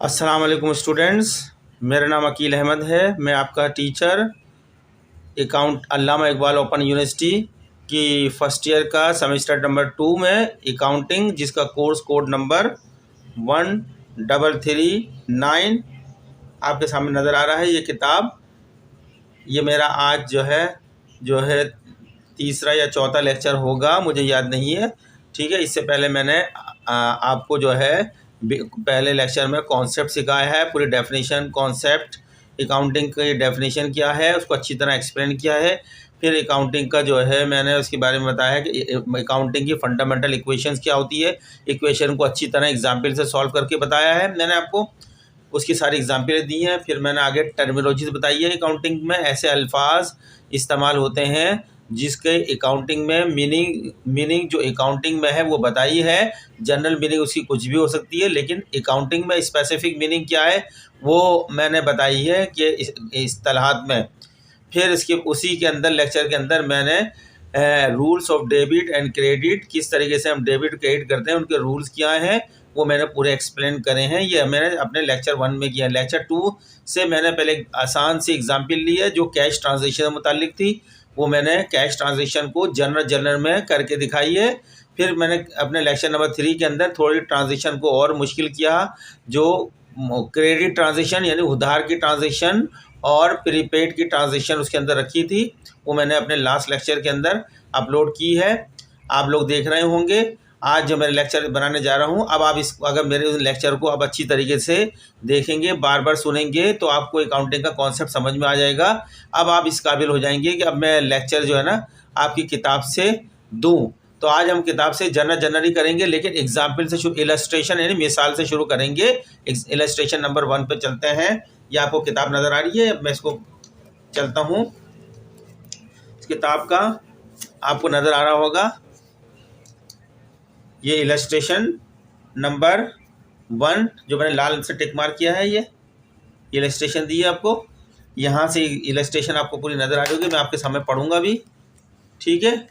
अस्सलाम वालेकुम स्टूडेंट्स। मेरा नाम अकील अहमद है। मैं आपका टीचर अल्लामा इकबाल ओपन यूनिवर्सिटी की फ़र्स्ट ईयर का सेमेस्टर नंबर 2 में अकाउंटिंग, जिसका कोर्स कोड नंबर 1339 आपके सामने नज़र आ रहा है। ये किताब, ये मेरा आज जो है तीसरा या चौथा लेक्चर होगा, मुझे याद नहीं है। ठीक है, इससे पहले मैंने आपको जो है पहले लेक्चर में कॉन्सेप्ट सिखाया है, पूरी डेफिनेशन, कॉन्सेप्ट, अकाउंटिंग की डेफिनेशन क्या है उसको अच्छी तरह एक्सप्लेन किया है। फिर अकाउंटिंग का जो है मैंने उसके बारे में बताया कि अकाउंटिंग की फंडामेंटल इक्वेशंस क्या होती है, इक्वेशन को अच्छी तरह एग्जाम्पल से सॉल्व करके बताया है मैंने आपको, उसकी सारी एग्जाम्पलें दी हैं। फिर मैंने आगे टर्मिनोलॉजीज बताई है। अकाउंटिंग में ऐसे अल्फाज इस्तेमाल होते हैं जिसके अकाउंटिंग में मीनिंग जो अकाउंटिंग में है वो बताई है। जनरल मीनिंग उसकी कुछ भी हो सकती है, लेकिन अकाउंटिंग में स्पेसिफिक मीनिंग क्या है वो मैंने बताई है कि इस्तिलाहात में। फिर इसके उसी के अंदर लेक्चर के अंदर मैंने rules of debit and credit, किस तरीके से हम डेबिट क्रेडिट करते हैं, उनके रूल्स क्या हैं, वो मैंने पूरे एक्सप्लेन करे हैं। ये मैंने अपने लेक्चर 1 में किया। लेक्चर 2 से मैंने पहले आसान सी एग्जाम्पल ली है जो कैश ट्रांजेक्शन से मुतालिक थी। वो मैंने कैश ट्रांजेक्शन को जनरल में करके दिखाई है। फिर मैंने अपने लेक्चर नंबर 3 के अंदर थोड़ी ट्रांजेक्शन को और मुश्किल किया, जो क्रेडिट ट्रांजेक्शन यानी उधार की ट्रांजेक्शन और प्रीपेड की ट्रांजेक्शन उसके अंदर रखी थी। वो मैंने अपने लास्ट लेक्चर के अंदर अपलोड की है, आप लोग देख रहे होंगे। आज जो मैं लेक्चर बनाने जा रहा हूँ, अब आप अगर मेरे लेक्चर को आप अच्छी तरीके से देखेंगे, बार बार सुनेंगे, तो आपको अकाउंटिंग का कॉन्सेप्ट समझ में आ जाएगा। अब आप इस काबिल हो जाएंगे कि अब मैं लेक्चर जो है ना आपकी किताब से दूँ। तो आज हम किताब से जनरली करेंगे, लेकिन एग्जाम्पल से इलस्ट्रेशन यानी मिसाल से शुरू करेंगे। इलस्ट्रेशन नंबर 1 पे चलते हैं। ये आपको किताब नज़र आ रही है, मैं इसको चलता हूँ। इस किताब का आपको नज़र आ रहा होगा, ये इलस्ट्रेशन नंबर 1 जो मैंने लाल से टिक मार्क किया है, ये इलस्ट्रेशन दी है आपको। यहाँ से इलस्ट्रेशन आपको पूरी नज़र आ रही होगी, मैं आपके सामने पढ़ूंगा भी, ठीक है।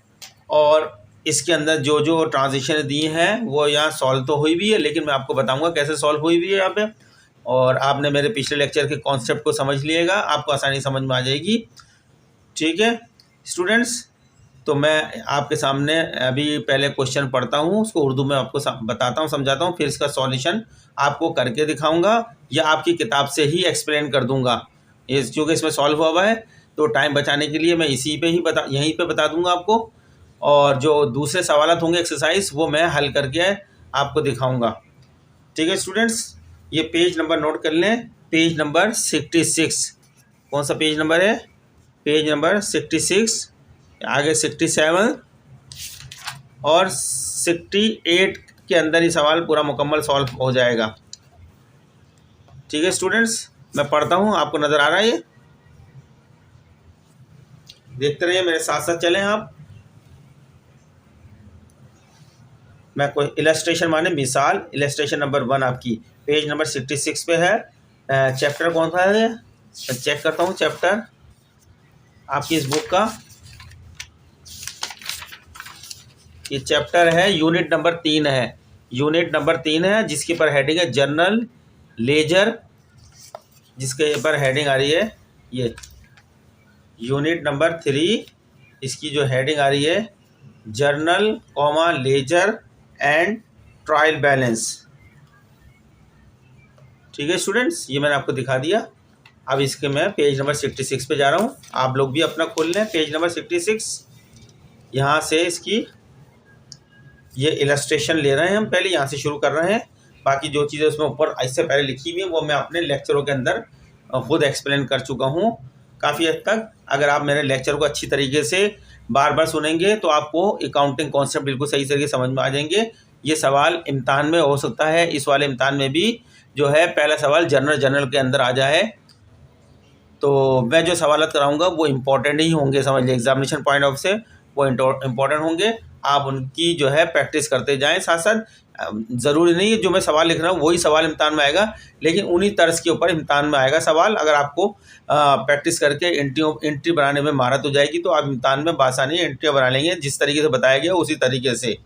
और इसके अंदर जो जो ट्रांजिशन दी हैं वो यहाँ सॉल्व तो हुई भी है, लेकिन मैं आपको बताऊंगा कैसे सॉल्व हुई भी है यहाँ पे। और आपने मेरे पिछले लेक्चर के कॉन्सेप्ट को समझ लिएगा, आपको आसानी समझ में आ जाएगी, ठीक है स्टूडेंट्स। तो मैं आपके सामने अभी पहले क्वेश्चन पढ़ता हूँ, उसको उर्दू में आपको बताता हूँ, समझाता हूँ, फिर इसका सॉल्यूशन आपको करके दिखाऊंगा या आपकी किताब से ही एक्सप्लेन कर दूंगा। ये क्योंकि इसमें सॉल्व हुआ है तो टाइम बचाने के लिए मैं यहीं पे बता दूंगा आपको। और जो दूसरे सवाल होंगे एक्सरसाइज वो मैं हल करके आपको दिखाऊंगा, ठीक है स्टूडेंट्स। ये पेज नंबर नोट कर लें, पेज नंबर 66। कौन सा पेज नंबर है? पेज नंबर 66, आगे 67 और 68 के अंदर ये सवाल पूरा मुकम्मल सॉल्व हो जाएगा, ठीक है स्टूडेंट्स। मैं पढ़ता हूँ, आपको नज़र आ रहा है, ये देखते रहिए, मेरे साथ साथ चलें आप। मैं कोई इलस्ट्रेशन माने मिसाल, इलस्ट्रेशन नंबर 1 आपकी पेज नंबर 66 पे है। चैप्टर कौन सा है? मैं चेक करता हूँ चैप्टर आपकी इस बुक का। ये चैप्टर है, यूनिट नंबर 3 है, यूनिट नंबर 3 है, जिसके ऊपर हेडिंग है जनरल लेजर, जिसके ऊपर हेडिंग आ रही है ये यूनिट नंबर 3, इसकी जो हेडिंग आ रही है journal comma ledger and trial balance, ठीक है स्टूडेंट्स। ये मैंने आपको दिखा दिया। अब इसके मैं पेज नंबर 66 पे जा रहा हूँ, आप लोग भी अपना खोल लें पेज नंबर 66। यहाँ से इसकी ये इलस्ट्रेशन ले रहे हैं हम, पहले यहाँ से शुरू कर रहे हैं। बाकी जो चीज़ें उसमें ऊपर इससे पहले लिखी हुई हैं वो मैं अपने लेक्चरों के अंदर खुद एक्सप्लेन कर चुका हूँ काफ़ी हद तक। अगर आप मेरे लेक्चर को अच्छी तरीके से बार बार सुनेंगे तो आपको अकाउंटिंग कॉन्सेप्ट बिल्कुल सही तरीके समझ में आ जाएंगे। ये सवाल इम्तहान में हो सकता है, इस वाले इम्तहान में भी जो है पहला सवाल जनरल के अंदर आ जाए। तो मैं जो सवाल कराऊंगा वो इम्पोर्टेंट ही होंगे, समझ लीजिए एग्जामिनेशन पॉइंट ऑफ से वो इम्पोर्टेंट होंगे। आप उनकी जो है प्रैक्टिस करते जाएं साथ साथ। ज़रूरी नहीं है जो मैं सवाल लिख रहा हूँ वही सवाल इम्तहान में आएगा, लेकिन उन्हीं तर्ज के ऊपर इम्तहान में आएगा सवाल। अगर आपको प्रैक्टिस करके एंट्री बनाने में महारत हो जाएगी तो आप इम्तहान में बासानी एंट्रियाँ बना लेंगे, जिस तरीके से बताया गया उसी तरीके से।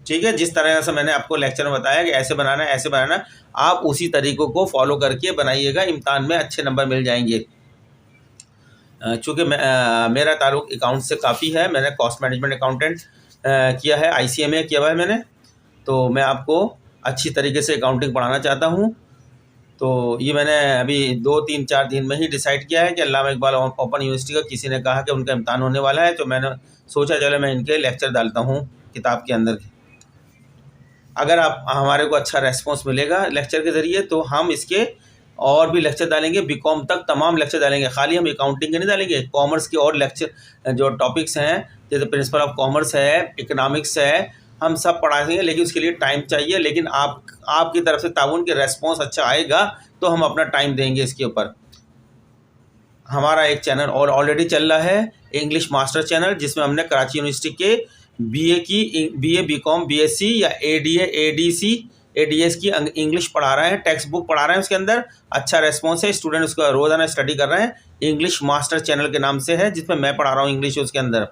ठीक है, जिस तरह से मैंने आपको लेक्चर में बताया कि ऐसे बनाना है, ऐसे बनाना है, आप उसी तरीक़ों को फॉलो करके बनाइएगा, इम्तिहान में अच्छे नंबर मिल जाएंगे। चूँकि मेरा ताल्लुक अकाउंट से काफ़ी है, मैंने कॉस्ट मैनेजमेंट अकाउंटेंट किया है, ICMA किया हुआ है मैंने, तो मैं आपको अच्छी तरीके से अकाउंटिंग पढ़ाना चाहता हूँ। तो ये मैंने अभी 2-3-4 दिन में ही डिसाइड किया है कि अल्लामा इकबाल ओपन यूनिवर्सिटी का किसी ने कहा कि उनका इम्तिहान होने वाला है, तो मैंने सोचा चलो मैं इनके लेक्चर डालता हूँ किताब के अंदर। अगर आप हमारे को अच्छा रेस्पॉन्स मिलेगा लेक्चर के ज़रिए तो हम इसके और भी लेक्चर डालेंगे, BCom तक तमाम लेक्चर डालेंगे, खाली हम अकाउंटिंग के नहीं डालेंगे, कॉमर्स के और लेक्चर जो टॉपिक्स हैं जैसे प्रिंसिपल ऑफ कॉमर्स है, इकोनॉमिक्स है, हम सब पढ़ाएंगे, लेकिन उसके लिए टाइम चाहिए। लेकिन आपकी तरफ से ताउन के रेस्पॉन्स अच्छा आएगा तो हम अपना टाइम देंगे इसके ऊपर। हमारा एक चैनल और ऑलरेडी चल रहा है, इंग्लिश मास्टर चैनल, जिसमें हमने कराची यूनिवर्सिटी के BA BCom BSc या ADA ADC ADS की इंग्लिश पढ़ा रहे हैं, टेक्स्ट बुक पढ़ा रहे हैं, उसके अंदर अच्छा रेस्पॉन्स है, स्टूडेंट उसका रोज़ाना स्टडी कर रहे हैं। इंग्लिश मास्टर चैनल के नाम से है, जिसमें मैं पढ़ा रहा हूँ इंग्लिश उसके अंदर।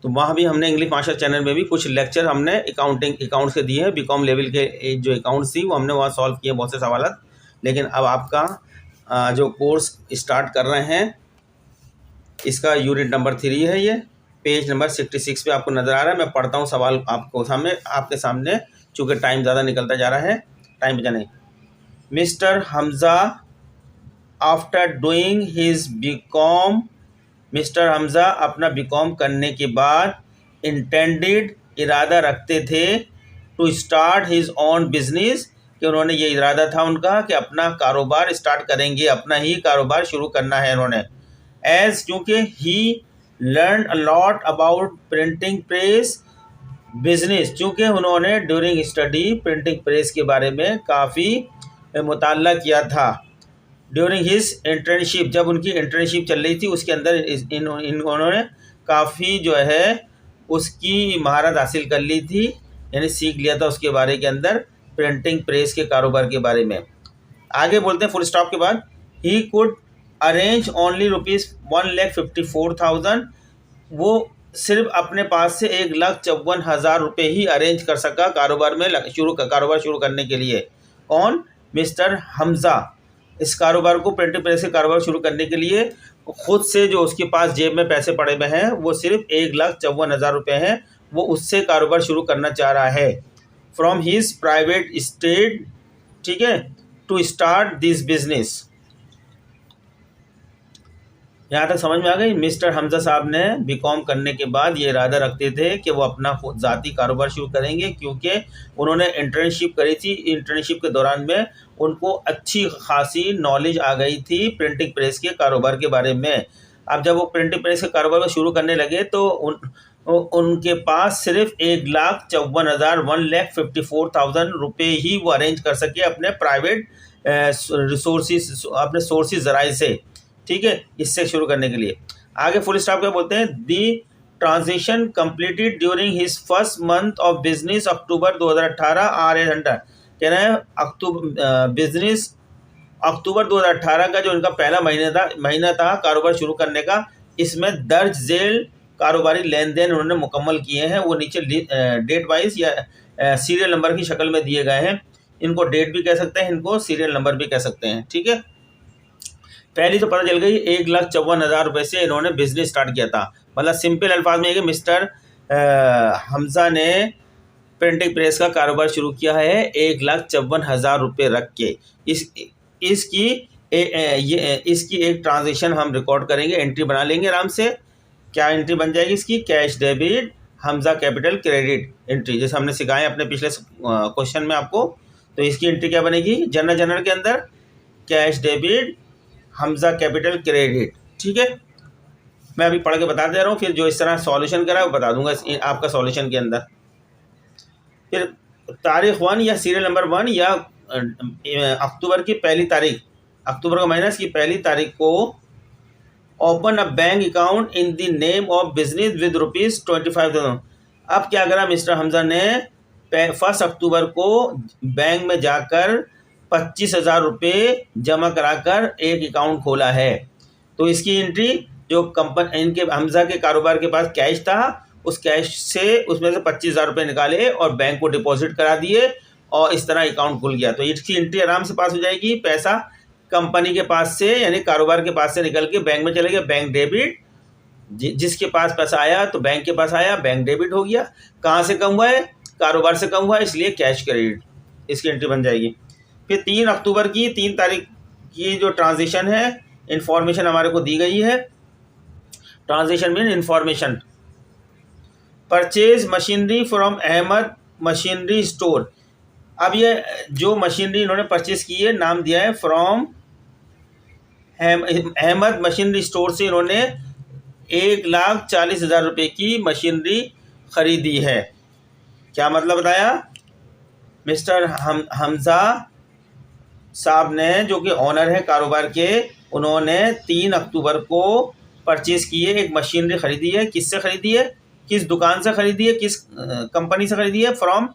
तो वहाँ भी हमने इंग्लिश मास्टर चैनल में भी कुछ लेक्चर हमने अकाउंट्स के दिए हैं, BCom लेवल के जो अकाउंट्स थी वो हमने वहाँ सॉल्व किए बहुत से सवाल। लेकिन अब आपका जो कोर्स स्टार्ट कर रहे हैं, इसका यूनिट नंबर 3 है, ये पेज नंबर 66 पे आपको नज़र आ रहा है। मैं पढ़ता हूँ सवाल आपके सामने, चूँकि टाइम ज़्यादा निकलता जा रहा है, टाइम बचा नहीं। Mister Hamza after doing his BCom, mister Hamza अपना BCom करने के बाद इंटेंडेड इरादा रखते थे to start his own business, कि उन्होंने ये इरादा था उनका कि अपना कारोबार स्टार्ट करेंगे, अपना ही कारोबार शुरू करना है उन्होंने। एज क्योंकि he learn a lot about printing press business, चूँकि उन्होंने ड्यूरिंग स्टडी प्रिंटिंग प्रेस के बारे में काफ़ी मुताल्ला किया था। ड्यूरिंग हिज इंटर्नशिप, जब उनकी इंटर्नशिप चल रही थी उसके अंदर इन्होंने काफ़ी जो है उसकी महारत हासिल कर ली थी, यानी सीख लिया था उसके बारे के अंदर, प्रिंटिंग प्रेस के कारोबार के बारे में। आगे बोलते हैं फुल स्टॉप के बाद, ही कुड अरेंज ओनली ₹1,54,000, वो सिर्फ अपने पास से 1,54,000 रुपये ही अरेंज कर सका कारोबार शुरू करने के लिए। कौन? मिस्टर हमज़ा। इस कारोबार को प्रिंटिंग प्रेस के कारोबार शुरू करने के लिए खुद से जो उसके पास जेब में पैसे पड़े हुए हैं वो सिर्फ 1,54,000 रुपये हैं, वो उससे कारोबार शुरू करना चाह रहा है। फ्रॉम हिज प्राइवेट स्टेट, ठीक है, टू स्टार्ट दिस बिजनेस। यहाँ तक समझ में आ गई। मिस्टर हमज़ा साहब ने BCom करने के बाद ये इरादा रखते थे कि वो अपना ज़ाती कारोबार शुरू करेंगे, क्योंकि उन्होंने इंटर्नशिप करी थी। इंटर्नशिप के दौरान में उनको अच्छी खासी नॉलेज आ गई थी प्रिंटिंग प्रेस के कारोबार के बारे में। अब जब वो प्रिंटिंग प्रेस के कारोबार को शुरू करने लगे तो उनके पास सिर्फ 1,54,000 रुपये ही वो अरेंज कर सके अपने प्राइवेट रिसोर्सेज, अपने सोर्सेज ज़राए से, ठीक है, इससे शुरू करने के लिए। आगे फुल स्टॉप क्या बोलते हैं, दी transition completed during his first month of business October 2018 R800, कह रहे हैं बिजनेस अक्टूबर 2018 का जो इनका पहला महीना था कारोबार शुरू करने का, इसमें दर्ज झेल कारोबारी लेन देन उन्होंने मुकम्मल किए हैं। वो नीचे डेट वाइज या सीरियल नंबर की शक्ल में दिए गए हैं। इनको डेट भी कह सकते हैं, इनको सीरियल नंबर भी कह सकते हैं, ठीक है। पहली तो पता चल गई 1,54,000 रुपये से इन्होंने बिजनेस स्टार्ट किया था। मतलब सिंपल अल्फाज में है कि मिस्टर हमज़ा ने प्रिंटिंग प्रेस का कारोबार शुरू किया है 1,54,000 रुपये रख के। इसकी एक ट्रांजेक्शन हम रिकॉर्ड करेंगे, एंट्री बना लेंगे आराम से। क्या एंट्री बन जाएगी इसकी? Cash debit Hamza capital credit entry, जैसे हमने सिखाए अपने पिछले क्वेश्चन में आपको। तो इसकी एंट्री क्या बनेगी? जनरल के अंदर cash debit Hamza capital credit, ठीक है। मैं अभी पढ़ के बता दे रहा हूँ, फिर जो इस तरह सॉल्यूशन करा है वो बता दूंगा आपका सॉल्यूशन के अंदर। फिर तारीख 1 या सीरियल नंबर 1 या अक्टूबर की पहली तारीख, अक्टूबर का महीना, इसकी पहली तारीख को open a bank account in the name of business with ₹25,000। अब क्या करा मिस्टर हमज़ा ने? 1 अक्टूबर को बैंक में जाकर 25,000 रुपये जमा कराकर एक अकाउंट खोला है। तो इसकी एंट्री जो कंपनी इनके हमजा के कारोबार के पास कैश था, उस कैश से उसमें से 25,000 रुपये निकाले और बैंक को डिपॉजिट करा दिए और इस तरह अकाउंट खुल गया। तो इसकी एंट्री आराम से पास हो जाएगी। पैसा कंपनी के पास से यानी कारोबार के पास से निकल के बैंक में चले गए, बैंक डेबिट। जिसके पास पैसा आया तो बैंक के पास आया, बैंक डेबिट हो गया। कहाँ से कम हुआ है? कारोबार से कम हुआ है, इसलिए कैश क्रेडिट, इसकी एंट्री बन जाएगी। फिर 3 अक्टूबर की 3 तारीख की जो ट्रांजेक्शन है, इंफॉर्मेशन हमारे को दी गई है। Transaction mean information. Purchase machinery from Ahmed machinery store. अब ये जो मशीनरी इन्होंने परचेज की है, नाम दिया है फ्रॉम अहमद मशीनरी स्टोर से इन्होंने 1,40,000 रुपये की मशीनरी खरीदी है। क्या मतलब बताया? मिस्टर हमजा साहब ने, जो कि ऑनर है कारोबार के, उन्होंने 3 अक्टूबर को परचेज़ की है, एक मशीनरी ख़रीदी है। किससे ख़रीदी है? किस दुकान से ख़रीदी है? किस कंपनी से ख़रीदी है? फ्रॉम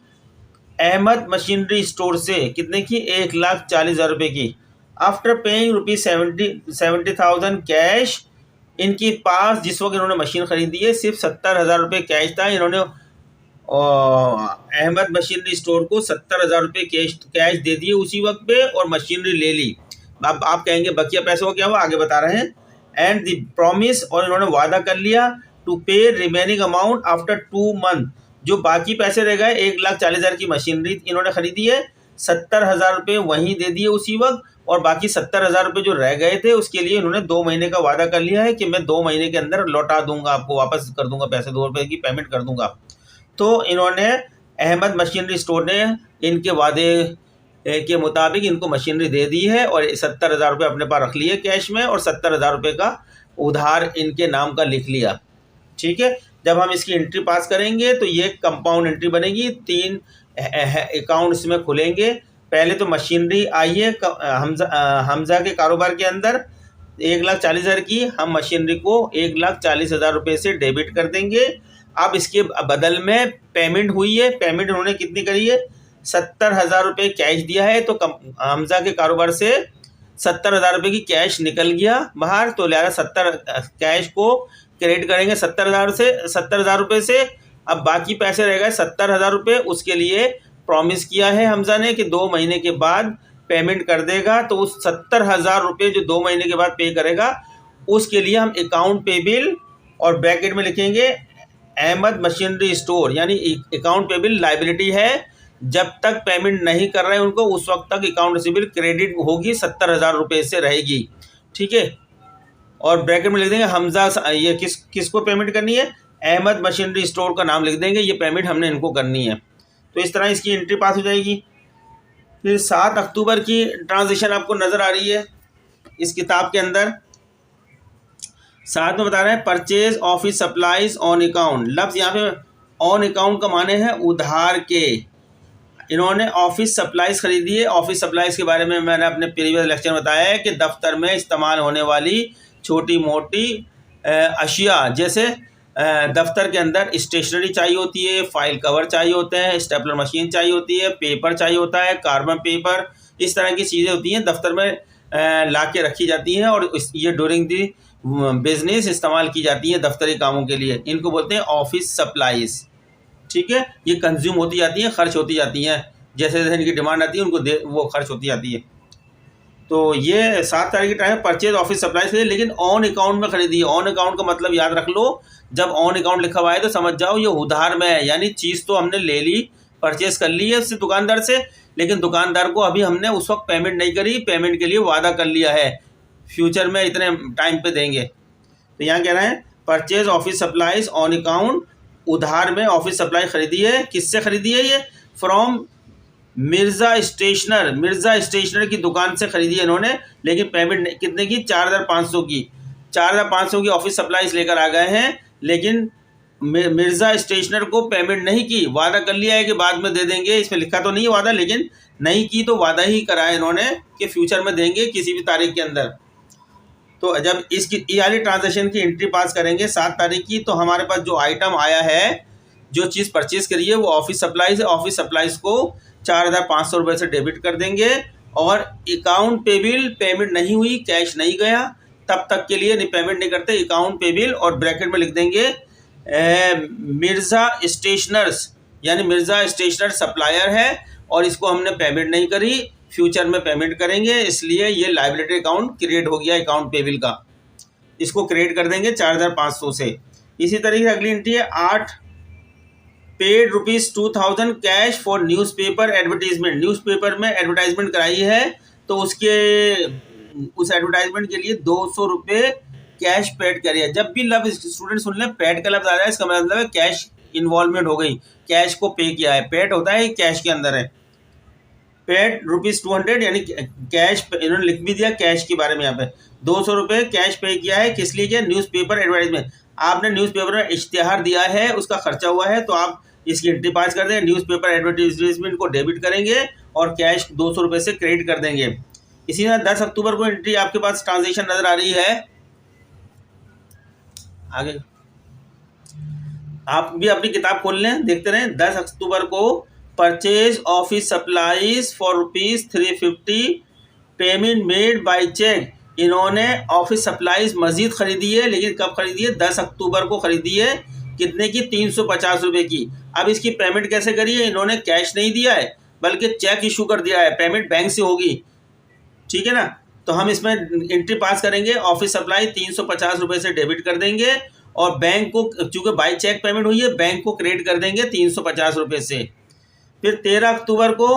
अहमद मशीनरी स्टोर से। कितने की? 1,40,000 रुपये की। After paying ₹70,000 cash. इनके पास जिस वक्त इन्होंने मशीन ख़रीदी है सिर्फ 70,000 रुपये कैश था। इन्होंने अहमद मशीनरी स्टोर को 70,000 रुपये कैश दे दिए उसी वक्त पे और मशीनरी ले ली। अब आप कहेंगे बकिया पैसों का क्या हुआ? आगे बता रहे हैं। एंड द प्रॉमिस, और इन्होंने वादा कर लिया, टू पे रिमेनिंग अमाउंट आफ्टर 2 मंथ। जो बाकी पैसे रह गए, 1,40,000 की मशीनरी इन्होंने ख़रीदी है, 70,000 रुपये वहीं दे दिए उसी वक्त, और बाकी 70,000 रुपये जो रह गए थे उसके लिए इन्होंने 2 महीने का वादा कर लिया है कि मैं 2 महीने के अंदर लौटा दूंगा, आपको वापस कर दूंगा, पैसे 2 रुपये की पेमेंट कर दूंगा। तो इन्होंने अहमद मशीनरी स्टोर ने इनके वादे के मुताबिक इनको मशीनरी दे दी है और 70,000 रुपये अपने पास रख लिए कैश में, और 70,000 रुपये का उधार इनके नाम का लिख लिया। ठीक है। जब हम इसकी एंट्री पास करेंगे तो ये कंपाउंड एंट्री बनेगी। 3 अकाउंट इसमें खुलेंगे। पहले तो मशीनरी आई है हमजा के कारोबार के अंदर 1,40,000 की, हम मशीनरी को 1,40,000 रुपये से डेबिट कर देंगे। अब इसके बदल में पेमेंट हुई है। पेमेंट उन्होंने कितनी करी है? 70,000 रुपये कैश दिया है। तो हमजा के कारोबार से 70,000 रुपये की कैश निकल गया बाहर, तो लिहाजा 70 कैश को क्रेडिट करेंगे 70,000 रुपये से। अब बाकी पैसे रह गए 70,000 रुपये, उसके लिए प्रॉमिस किया है हमजा ने कि 2 महीने के बाद पेमेंट कर देगा। तो उस 70,000 रुपये जो 2 महीने के बाद पे करेगा, उसके लिए हम अकाउंट पेबिल और ब्रैकेट में लिखेंगे अहमद मशीनरी स्टोर, यानी अकाउंट पेबिल लाइबिलिटी है। जब तक पेमेंट नहीं कर रहे हैं उनको, उस वक्त तक अकाउंट रिसीवेबल क्रेडिट होगी, 70,000 रुपये से रहेगी। ठीक है। और ब्रैकेट में लिख देंगे हमजा, ये किसको पेमेंट करनी है? अहमद मशीनरी स्टोर का नाम लिख देंगे, ये पेमेंट हमने इनको करनी है। तो इस तरह इसकी एंट्री पास हो जाएगी। फिर 7 अक्टूबर की ट्रांजेक्शन आपको नज़र आ रही है इस किताब के अंदर। साथ में बता रहे हैं purchase office supplies on account. लफ्ज़ यहाँ पे ऑन अकाउंट का माने है उधार के। इन्होंने ऑफिस सप्लाईज खरीदी है। ऑफिस सप्लाईज के बारे में मैंने अपने प्रीवियस लेक्चर में बताया है कि दफ्तर में इस्तेमाल होने वाली छोटी मोटी अशिया, जैसे दफ्तर के अंदर स्टेशनरी चाहिए होती है, फाइल कवर चाहिए होते हैं, स्टेपलर मशीन चाहिए होती है, पेपर चाहिए होता है, कार्बन पेपर, इस तरह की चीज़ें होती हैं दफ्तर में ला के रखी जाती हैं और ये ड्यूरिंग दी बिजनेस इस्तेमाल की जाती है दफ्तरी कामों के लिए। इनको बोलते हैं ऑफिस सप्लाईज। ठीक है। ये कंज्यूम होती जाती हैं, खर्च होती जाती हैं, जैसे जैसे इनकी डिमांड आती है उनको वो खर्च होती जाती है। तो ये 7 तारीख की टाइम परचेज ऑफिस सप्लाईज खरीदी, लेकिन ऑन अकाउंट में खरीदी है। ऑन अकाउंट का मतलब याद रख लो, जब ऑन अकाउंट लिखा हुआ है तो समझ जाओ ये उधार में है, यानी चीज़ तो हमने ले ली, परचेज कर ली है उससे दुकानदार से, लेकिन दुकानदार को अभी हमने उस वक्त पेमेंट नहीं करी, पेमेंट के लिए वादा कर लिया है फ्यूचर में इतने टाइम पे देंगे। तो यहाँ कह रहे हैं purchase office supplies on account, उधार में ऑफिस सप्लाई खरीदी है। किससे खरीदी है? ये फ्रॉम मिर्ज़ा स्टेशनर की दुकान से खरीदी है इन्होंने, लेकिन पेमेंट कितने की? 4,500 की। 4,500 की ऑफिस सप्लाईज लेकर आ गए हैं, लेकिन मिर्ज़ा स्टेशनर को पेमेंट नहीं की। वादा कर लिया है कि बाद में दे देंगे, इसमें लिखा तो नहीं है वादा, लेकिन नहीं की तो वादा ही कराया इन्होंने कि फ्यूचर में देंगे किसी भी तारीख के अंदर। तो जब इसकी वाली ट्रांजेक्शन की एंट्री पास करेंगे 7 तारीख की, तो हमारे पास जो आइटम आया है, जो चीज़ परचेज़ करी है वो ऑफिस सप्लाईज है। ऑफिस सप्लाईज को 4,500 रुपये से डेबिट कर देंगे और अकाउंट पेबिल पेमेंट नहीं हुई, कैश नहीं गया, तब तक के लिए पेमेंट नहीं करते। अकाउंट पेबल और ब्रैकेट में लिख देंगे मिर्ज़ा स्टेशनर्स, यानी मिर्ज़ा स्टेशनर सप्लायर है और इसको हमने पेमेंट नहीं करी, फ्यूचर में पेमेंट करेंगे, इसलिए ये लायबिलिटी अकाउंट क्रिएट हो गया अकाउंट पेबल का। इसको क्रिएट कर देंगे 4500 से। इसी तरीके से अगली एंट्री है 8 paid ₹2000 cash for newspaper advertisement. Newspaper में एडवर्टाइजमेंट कराई है तो उस एडवर्टाइजमेंट के लिए 200 रुपये कैश पेड करिए। जब भी स्टूडेंट सुन लें पेड का लफ्ज़ आ रहा है, इसका मतलब है कैश इन्वॉल्वमेंट हो गई, कैश को पे किया है। पेड होता है कैश के अंदर है। पेड ₹200 यानी कैश, इन्होंने लिख भी दिया कैश के बारे में यहाँ पे। 200 रुपये कैश पे किया है, किस लिए किया? Newspaper advertisement. आपने न्यूज़पेपर में इश्तिहार दिया है, उसका खर्चा हुआ है, तो आप इसकी एंट्री पास कर दें। न्यूज़पेपर एडवर्टाइजमेंट को डेबिट करेंगे और कैश 200 रुपये से क्रेडिट कर देंगे। इसी तरह 10 अक्टूबर को एंट्री आपके पास ट्रांजेक्शन नजर आ रही है। आगे आप भी अपनी किताब खोल लें, देखते रहें। 10 अक्टूबर को purchase office supplies for ₹350 payment made by cheque. इन्होंने ऑफिस सप्लाईज मजीद खरीदी है, लेकिन कब खरीदी है? 10 अक्टूबर को खरीदी है। कितने की? 350 रुपये की। अब इसकी पेमेंट कैसे करी है? इन्होंने कैश नहीं दिया है बल्कि चेक इशू कर दिया है, पेमेंट बैंक से होगी, ठीक है ना। तो हम इसमें एंट्री पास करेंगे, ऑफिस सप्लाई 350 रुपये से डेबिट कर देंगे और बैंक को, चूँकि बाई चेक पेमेंट हुई है, बैंक को क्रेडिट कर देंगे 350 रुपये से। फिर 13 अक्टूबर को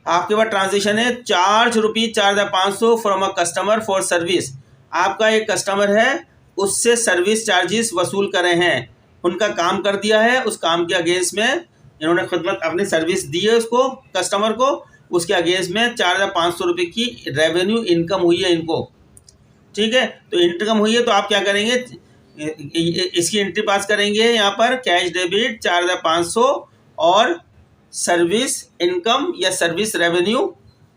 आपके पास ट्रांजेक्शन है ₹4500 from a customer for service. आपका एक कस्टमर है, उससे सर्विस चार्जेस वसूल करे हैं, उनका काम कर दिया है, उस काम के अगेंस्ट में इन्होंने खिदमत अपनी सर्विस दी है उसको, कस्टमर को, उसके अगेंस्ट में 4500 रुपये की रेवेन्यू इनकम हुई है इनको, ठीक है। तो इनकम हुई है तो आप क्या करेंगे? इसकी एंट्री पास करेंगे यहाँ पर, कैश डेबिट 4500 और सर्विस इनकम या सर्विस रेवेन्यू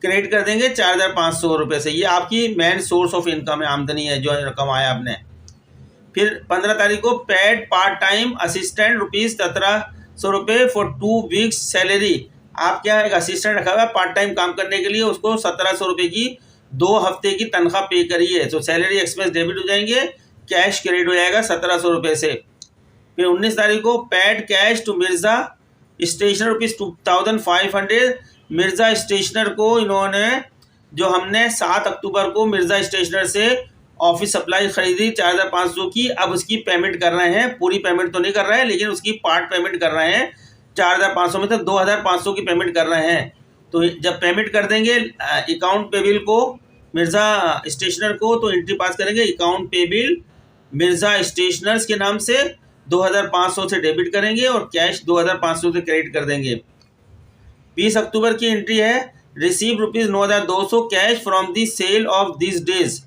क्रेडिट कर देंगे 4500 रुपये से। ये आपकी मेन सोर्स ऑफ इनकम है, आमदनी है जो कमाया आपने। फिर 15 तारीख को पेड पार्ट टाइम असिस्टेंट ₹1700 रुपये फॉर 2 वीक्स सैलरी। आप क्या एक असिस्टेंट रखा हुआ है पार्ट टाइम काम करने के लिए, उसको 1700 रुपये की 2 हफ्ते की तनख्वाह पे करिए, तो सैलरी एक्सपेंस डेबिट हो जाएंगे, कैश क्रेडिट हो जाएगा 1700 रुपये से। फिर 19 तारीख को paid cash to Mirza स्टेशनर ₹2500। Mirza स्टेशनर को इन्होंने, जो हमने 7 अक्टूबर को मिर्ज़ा स्टेशनर से ऑफिस सप्लाई खरीदी 4500 की, अब उसकी पेमेंट कर रहे हैं। पूरी पेमेंट तो नहीं कर रहे हैं, लेकिन उसकी पार्ट पेमेंट कर रहे हैं। 4500 में से 2500 की पेमेंट कर रहे हैं। तो जब पेमेंट कर देंगे अकाउंट पेबिल को, मिर्ज़ा स्टेशनर को, तो एंट्री पास करेंगे अकाउंट पेबिल मिर्ज़ा स्टेशनर्स के नाम से 2500 से डेबिट करेंगे और कैश 2500 से क्रेडिट कर देंगे। 20 अक्टूबर की एंट्री है receive ₹9200 cash from the sale of this days,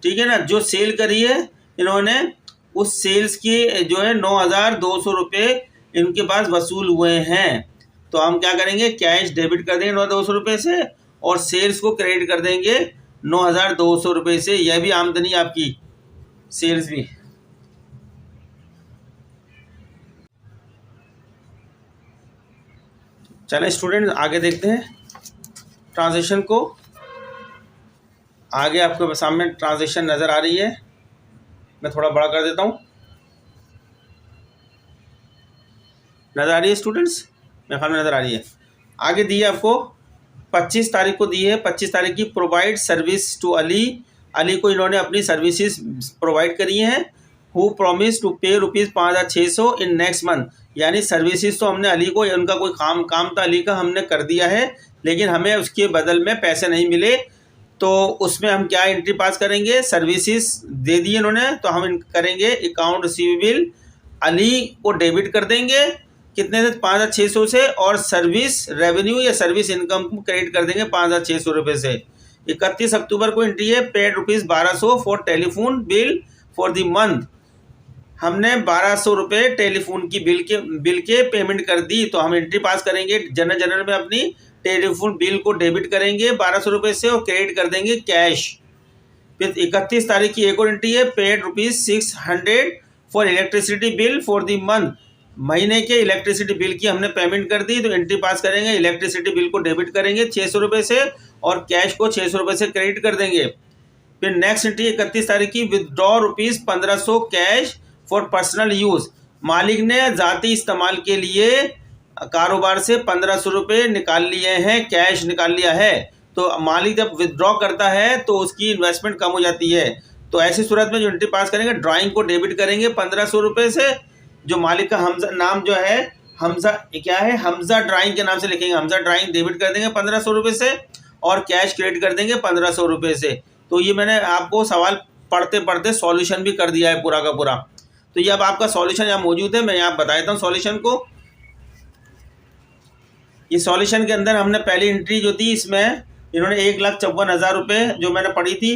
ठीक है ना। जो सेल करी है इन्होंने, उस सेल्स की जो है 9200 रुपये इनके पास वसूल हुए हैं। तो हम क्या करेंगे? कैश डेबिट कर देंगे 9200 रुपये से और सेल्स को क्रेडिट कर देंगे 9200 रुपये से। यह भी आमदनी आपकी, सेल्स भी। चलें स्टूडेंट आगे देखते हैं ट्रांजेक्शन को। आगे आपके सामने ट्रांजेक्शन नज़र आ रही है, मैं थोड़ा बड़ा कर देता हूँ। नज़र आ रही है स्टूडेंट्स? मेरे ख्याल में नज़र आ रही है। आगे दी है आपको 25 तारीख को दी है, 25 तारीख की provide service to Ali. Ali को इन्होंने अपनी सर्विसेज प्रोवाइड करी हैं। हु प्रॉमिस टू पे ₹5600 इन नेक्स्ट मंथ। यानी सर्विसेज तो हमने अली को, उनका कोई काम था अली का, हमने कर दिया है, लेकिन हमें उसके बदल में पैसे नहीं मिले। तो उसमें हम क्या एंट्री पास करेंगे? सर्विसेज दे दिए इन्होंने, तो हम करेंगे अकाउंट रिसीवेबल अली को डेबिट कर देंगे, कितने से? 5600 से, और सर्विस रेवेन्यू या सर्विस इनकम को क्रेडिट कर देंगे 5600 रुपये से। 31 अक्टूबर को एंट्री है paid ₹1200 for telephone bill for the month. हमने 1200 रुपये टेलीफोन की बिल के पेमेंट कर दी, तो हम एंट्री पास करेंगे जनरल में अपनी टेलीफोन बिल को डेबिट करेंगे 1200 रुपये से और क्रेडिट कर देंगे कैश। फिर 31 तारीख की एक और एंट्री है paid ₹600 for electricity bill for the month. महीने के इलेक्ट्रिसिटी बिल की हमने पेमेंट कर दी, तो एंट्री पास करेंगे, इलेक्ट्रिसिटी बिल को डेबिट करेंगे 600 रुपये से और कैश को 600 रुपये से क्रेडिट कर देंगे। फिर नेक्स्ट एंट्री 31 तारीख की, withdraw ₹1500 cash for personal use. मालिक ने ज़ाती इस्तेमाल के लिए कारोबार से 1500 रुपये निकाल लिए हैं, कैश निकाल लिया है। तो मालिक जब विदड्रॉ करता है तो उसकी इन्वेस्टमेंट कम हो जाती है। तो ऐसी सूरत में जो एंट्री पास करेंगे, ड्राइंग को डेबिट करेंगे 1500 रुपये से। जो मालिक का हमजा नाम जो है हमजा, क्या है, हमजा ड्राइंग के नाम से लिखेंगे, हमजा ड्राइंग डेबिट कर देंगे 1500 रुपये से, और कैश क्रेडिट कर देंगे 1500 रुपये से। तो ये मैंने आपको सवाल पढ़ते पढ़ते सॉल्यूशन भी कर दिया है पूरा का पूरा। तो ये अब आपका सॉल्यूशन यहाँ मौजूद है, मैं यहाँ बता देता हूँ सॉल्यूशन को। ये सॉल्यूशन के अंदर हमने पहली एंट्री जो थी, इसमें इन्होंने 1,54,000 रुपये जो मैंने पढ़ी थी,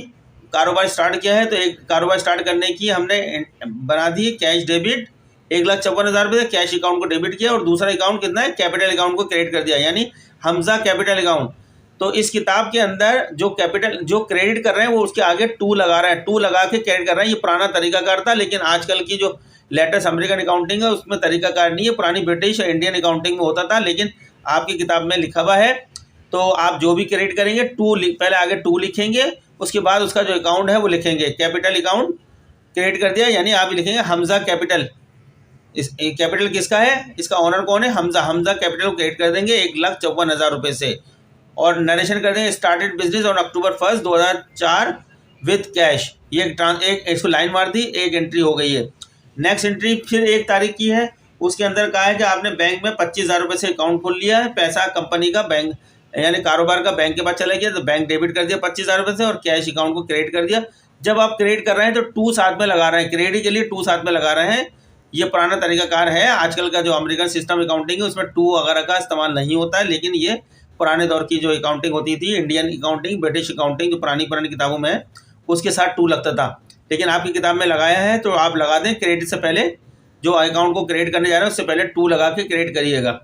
कारोबार स्टार्ट किया है। तो एक कारोबार स्टार्ट करने की हमने बना दी कैश डेबिट, 1,54,000 रुपये कैश अकाउंट को डेबिट किया, और दूसरा अकाउंट कितना है, कैपिटल अकाउंट को क्रेडिट कर दिया, यानी हमजा कैपिटल अकाउंट। तो इस किताब के अंदर जो कैपिटल जो क्रेडिट कर रहे हैं वो उसके आगे 2 लगा रहे हैं, 2 लगा के क्रेडिट कर रहे हैं। ये पुराना तरीकाकार था, लेकिन आजकल की जो लेटेस्ट अमेरिकन अकाउंटिंग है उसमें तरीकाकार नहीं है। पुरानी ब्रिटिश और इंडियन अकाउंटिंग में होता था, लेकिन आपकी किताब में लिखा हुआ है। तो आप जो भी क्रेडिट करेंगे पहले आगे 2 लिखेंगे, उसके बाद उसका जो अकाउंट है वो लिखेंगे कैपिटल अकाउंट क्रेडिट कर दिया, यानी आप लिखेंगे हमजा कैपिटल। इस कैपिटल किसका है, इसका ऑनर कौन है, हमजा। हमजा कैपिटल को क्रेडिट कर देंगे 1,54,000 रुपये से, और नरेशन कर देंगे started business on October 1, 2004 with cash. ये एक इसको लाइन मार दी, एक एंट्री हो गई है। नेक्स्ट एंट्री फिर 1 तारीख की है, उसके अंदर कहा है कि आपने बैंक में 25,000 रुपये से अकाउंट खोल लिया है। पैसा कंपनी का बैंक यानी कारोबार का बैंक के पास चला गया, तो बैंक डेबिट कर दिया 25,000 रुपये से, और कैश अकाउंट को क्रेडिट कर दिया। जब आप क्रेडिट कर रहे हैं तो 2 साथ में लगा रहे हैं, क्रेडिट के लिए 2 साथ में लगा रहे हैं। ये पुराना तरीकाकार है, आजकल का जो अमेरिकन सिस्टम अकाउंटिंग है उसमें 2 वगैरह का इस्तेमाल नहीं होता है, लेकिन ये पुराने दौर की जो अकाउंटिंग होती थी, इंडियन अकाउंटिंग, ब्रिटिश अकाउंटिंग, जो पुरानी किताबों में है उसके साथ 2 लगता था। लेकिन आपकी किताब में लगाया है तो आप लगा दें, क्रेडिट से पहले जो अकाउंट को क्रेडिट करने जा रहे हैं उससे पहले 2 लगा के क्रेडिट करिएगा,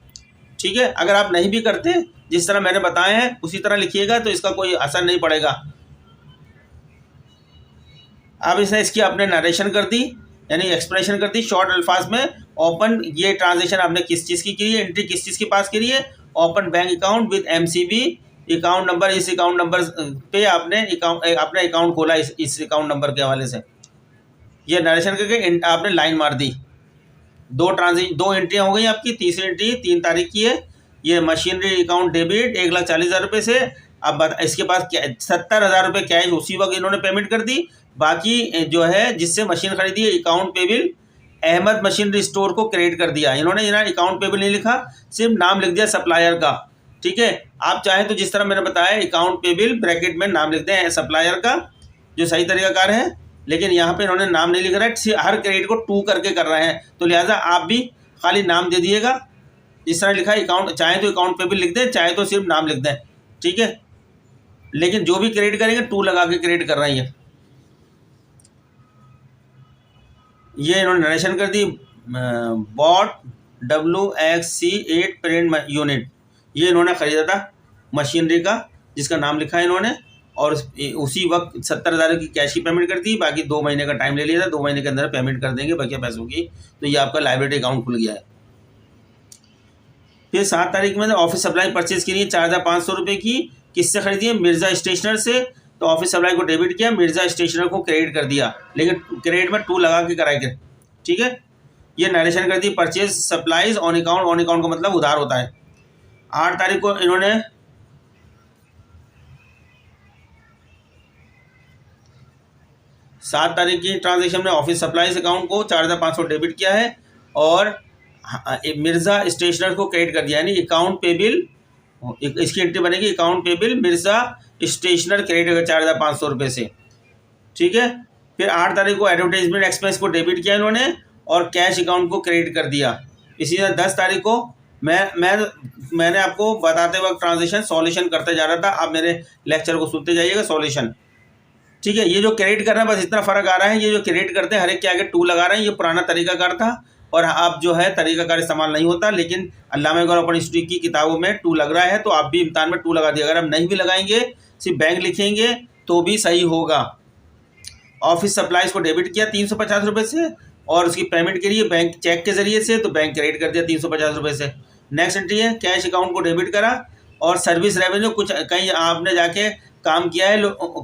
ठीक है। अगर आप नहीं भी करते, जिस तरह मैंने बताया है उसी तरह लिखिएगा, तो इसका कोई असर नहीं पड़ेगा। अब इसने इसकी आपने नरेशन कर दी, यानी एक्सप्लेनेशन कर दी शॉर्ट अल्फाज में। ओपन, ये ट्रांजेक्शन आपने किस चीज़ की करी है, एंट्री किस चीज़ के पास करी है, open bank account with MCB account number. इस अकाउंट नंबर पे आपने अकाउंट खोला, इस अकाउंट नंबर के हवाले से। ये नरेशन करके आपने लाइन मार दी। 2 एंट्रियाँ हो गई आपकी। तीसरी एंट्री 3 तारीख की है, ये मशीनरी अकाउंट डेबिट 1,40,000 रुपये से। अब इसके पास 70,000 रुपये कैश उसी वक्त इन्होंने पेमेंट कर दी। बाकी जो है जिससे मशीन खरीदी है, account payable Ahmad machinery store को क्रेडिट कर दिया। इन्होंने अकाउंट पेबिल नहीं लिखा, सिर्फ नाम लिख दिया सप्लायर का, ठीक है। आप चाहें तो जिस तरह मैंने बताया अकाउंट पेबिल ब्रैकेट में नाम लिख दें सप्लायर का, जो सही तरीकाकार है। लेकिन यहाँ पे इन्होंने नाम नहीं लिख रहा है, हर क्रेडिट को 2 करके कर रहे हैं, तो लिहाजा आप भी खाली नाम दे दिएगा। जिस तरह लिखा है अकाउंट, चाहे तो अकाउंट पेबिल लिख दें, चाहे तो सिर्फ नाम लिख दें, ठीक है। लेकिन जो भी क्रेडिट करेंगे 2 लगा के क्रेडिट कर रही है। ये इन्होंने नरेशन कर दी, बॉट WXC8 प्रिंट यूनिट, ये इन्होंने ख़रीदा था मशीनरी का, जिसका नाम लिखा है इन्होंने, और उसी वक्त 70,000 की कैश की पेमेंट कर दी। बाकी 2 महीने का टाइम ले लिया था, 2 महीने के अंदर पेमेंट कर देंगे बकिया पैसों की। तो ये आपका लाइबिलिटी अकाउंट खुल गया है। फिर 7 तारीख में ऑफिस सप्लाई परचेज की है 4,500 रुपये की। किससे खरीदी है, मिर्ज़ा स्टेशनर से। तो ऑफिस सप्लाई को डेबिट किया, मिर्ज़ा स्टेशनर को क्रेडिट कर दिया, लेकिन क्रेडिट में 2 लगा के कराए, ठीक है। ये नरेशन कर दी परचेज सप्लाईज ऑन अकाउंट का मतलब उधार होता है। 8 तारीख को इन्होंने 7 तारीख की ट्रांजेक्शन में ऑफिस सप्लाईज अकाउंट को 4,500 डेबिट किया है, और मिर्ज़ा स्टेशनर को क्रेडिट कर दिया, यानी अकाउंट पेबिल, इसकी एंट्री बनेगी अकाउंट पेबिल मिर्ज़ा स्टेशनर क्रेडिट 4,500 रुपये से, ठीक है। फिर 8 तारीख को एडवर्टाइजमेंट एक्सपेंस को डेबिट किया इन्होंने, और कैश अकाउंट को क्रेडिट कर दिया। इसी तरह 10 तारीख को मैंने आपको बताते वक्त ट्रांजेक्शन सॉल्यूशन करते जा रहा था, आप मेरे लेक्चर को सुनते जाइएगा सॉल्यूशन, ठीक है। ये जो क्रेडिट कर रहे हैं बस इतना फ़र्क आ रहा है, ये जो क्रेडिट करते हैं हर एक के आगे 2 लगा रहे हैं, ये पुराना तरीकाकार था, और अब जो है तरीकाकार इस्तेमाल नहीं होता। लेकिन अल्लामा इकबाल ओपन इंस्टीट्यूट की किताबों में 2 लग रहा है, तो आप भी इम्तान में 2 लगा दिए। अगर आप नहीं भी लगाएंगे, सिर्फ बैंक लिखेंगे तो भी सही होगा। ऑफिस सप्लाईज को डेबिट किया 350 रुपये से, और उसकी पेमेंट के लिए बैंक चेक के ज़रिए से, तो बैंक क्रेडिट कर दिया 350 रुपये से। नेक्स्ट एंट्री है कैश अकाउंट को डेबिट करा, और सर्विस रेवेन्यू, कुछ कहीं आपने जाके काम किया है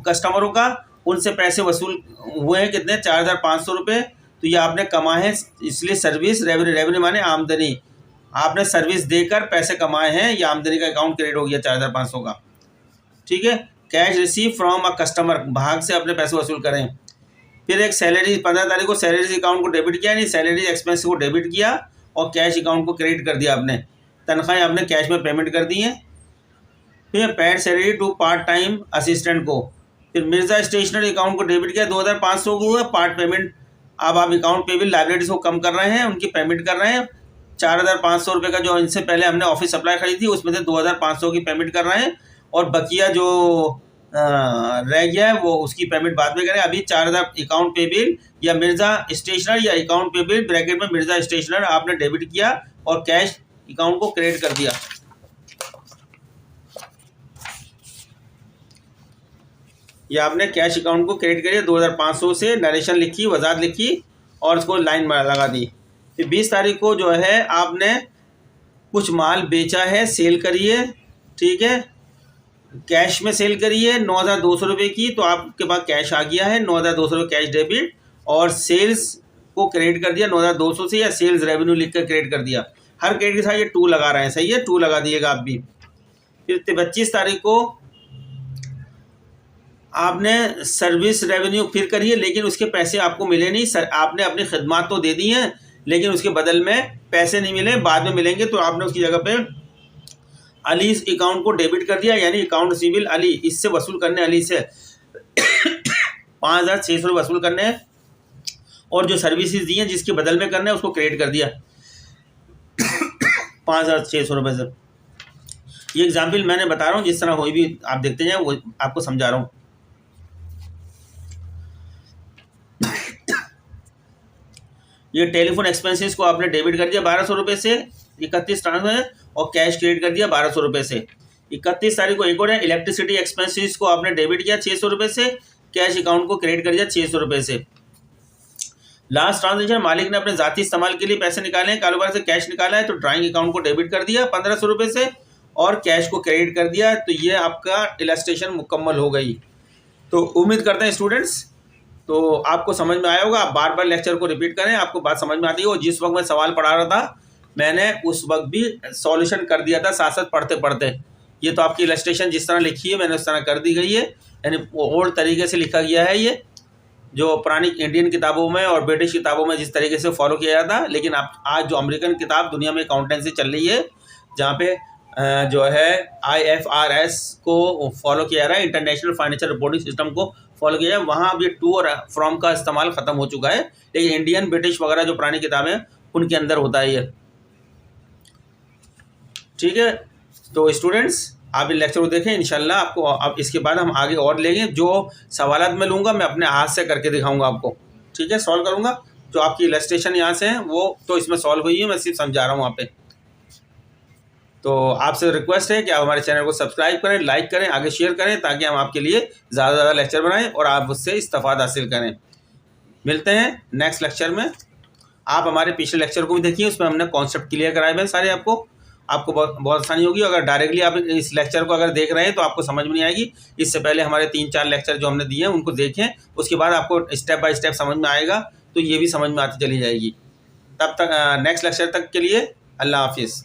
कस्टमरों का, उनसे पैसे वसूल हुए हैं कितने, 4,500 रुपये। तो ये आपने कमाए हैं, इसलिए सर्विस रेवेन्यू, रेवेन्यू माने आमदनी, आपने सर्विस देकर पैसे कमाए हैं, ये आमदनी का अकाउंट क्रेडिट हो गया 4,500 का। ठीक है। Cash receive from a customer, भाग से अपने पैसे वसूल करें। फिर एक सैलरी, 15 तारीख को सैलरीज अकाउंट को डेबिट किया, नहीं सैलरीज एक्सपेंस को डेबिट किया और कैश अकाउंट को क्रेडिट कर दिया आपने, तनख्वाहें आपने कैश में पेमेंट कर दी हैं। फिर paid salary to part time assistant को। फिर मिर्ज़ा स्टेशनरी अकाउंट को डेबिट किया, 2,500 को हुआ पार्ट पेमेंट। अब आप अकाउंट पेबल लाइबिलिटीज़ को कम कर रहे हैं, उनकी पेमेंट कर रहे हैं। 4,500 रुपये का जो इनसे पहले हमने ऑफिस सप्लाई खरीदी थी उसमें से 2,500 की पेमेंट कर रहे हैं, और बकिया जो रह गया है वो उसकी पेमेंट बाद में करें। अभी 4,000 अकाउंट पेबल या मिर्ज़ा स्टेशनर या अकाउंट पेबल ब्रैकेट में मिर्ज़ा स्टेशनर आपने डेबिट किया और कैश अकाउंट को क्रेडिट कर दिया। ये आपने कैश अकाउंट को क्रेडिट करिए 2,500 से, नरेशन लिखी, वजाहत लिखी और उसको लाइन लगा दी। फिर 20 तारीख को जो है आपने कुछ माल बेचा है, सेल करिए। ठीक है। कैश में सेल करिए 9,200 रुपये की, तो आपके पास कैश आ गया है 9,200 रुपये कैश डेबिट, और सेल्स को क्रेडिट कर दिया 9,200 से, या सेल्स रेवेन्यू लिख कर क्रेडिट कर दिया। हर क्रेडिट के साथ ये 2 लगा रहे हैं, सही है, 2 लगा दिएगा आप भी। फिर 25 तारीख को आपने सर्विस रेवेन्यू फिर करिए, लेकिन उसके पैसे आपको मिले नहीं। आपने अपनी खिदमत तो दे दी हैं लेकिन उसके बदल में पैसे नहीं मिले, बाद में मिलेंगे। तो आपने उसकी जगह पे अली अकाउंट को डेबिट कर दिया, यानी अकाउंट रिसीवेबल अली, इससे वसूल करने, अली से 5,600 रुपये वसूल करने हैं, और जो सर्विसेज दी हैं जिसके बदल में करने हैं उसको क्रेडिट कर दिया 5,600 रुपये से। ये एग्जाम्पल मैंने बता रहा हूँ, जिस तरह कोई भी आप देखते जाए वो आपको समझा रहा हूँ। ये टेलीफोन एक्सपेंसेस को आपने डेबिट कर दिया 1,200 रुपये से, 31 ट्रांसफर, और कैश क्रेडिट कर दिया 1,200 रुपये से। 31 तारीख को एक और है, इलेक्ट्रिसिटी एक्सपेंसेस को आपने डेबिट किया 600 रुपये से, कैश अकाउंट को क्रेडिट कर दिया 600 रुपये से। लास्ट ट्रांजेक्शन, मालिक ने अपने ज़ाती इस्तेमाल के लिए पैसे निकाले हैं, कारोबार से कैश निकाला है, तो ड्राइंग अकाउंट को डेबिट कर दिया 1,500 रुपये से, और कैश को क्रेडिट कर दिया। तो ये आपका इलस्ट्रेशन मुकम्मल हो गई। तो उम्मीद करते हैं स्टूडेंट्स तो आपको समझ में आया होगा। आप बार बार लेक्चर को रिपीट करें, आपको बात समझ में आती है। और जिस वक्त मैं सवाल पढ़ा रहा था मैंने उस वक्त भी सॉल्यूशन कर दिया था साथ साथ पढ़ते पढ़ते। ये तो आपकी इलस्ट्रेशन जिस तरह लिखी है मैंने उस तरह कर दी गई है, यानी ओल्ड तरीके से लिखा गया है। ये जो पुरानी इंडियन किताबों में और ब्रिटिश किताबों में जिस तरीके से फॉलो किया जाता, लेकिन आज जो अमेरिकन किताब दुनिया में अकाउंटेंसी चल रही है, जहाँ पे जो है IFRS को फॉलो किया जा रहा है, इंटरनेशनल फाइनेंशियल रिपोर्टिंग सिस्टम को फॉलो किया जाए, वहाँ अब ये टू और फ्रॉम का इस्तेमाल ख़त्म हो चुका है। लेकिन इंडियन, ब्रिटिश वगैरह जो पुरानी किताबें हैं उनके अंदर होता है ये। ठीक है। तो स्टूडेंट्स आप इस लेक्चर को देखें, इंशाल्लाह आपको अब इसके बाद हम आगे और लेंगे। जो सवालात मैं लूँगा मैं अपने हाथ से करके दिखाऊँगा आपको। ठीक है, सॉल्व करूँगा। जो आपकी इलस्ट्रेशन यहाँ से है वो तो इसमें सॉल्व हुई है, मैं सिर्फ समझा रहा हूँ वहाँ पे। तो आपसे रिक्वेस्ट है कि आप हमारे चैनल को सब्सक्राइब करें, लाइक करें, आगे शेयर करें, ताकि हम आपके लिए ज़्यादा से ज़्यादा लेक्चर बनाएं और आप उससे इस्तेफादा हासिल करें। मिलते हैं नेक्स्ट लेक्चर में। आप हमारे पिछले लेक्चर को भी देखिए, उसमें हमने कॉन्सेप्ट क्लियर कराए हैं सारे। आपको बहुत आसानी होगी। अगर डायरेक्टली आप इस लेक्चर को अगर देख रहे हैं तो आपको समझ में नहीं आएगी। इससे पहले हमारे 3-4 लेक्चर जो हमने दिए हैं उनको देखें, उसके बाद आपको स्टेप बाय स्टेप समझ में आएगा, तो ये भी समझ में आती चली जाएगी। तब तक नेक्स्ट लेक्चर तक के लिए अल्लाह हाफिज़।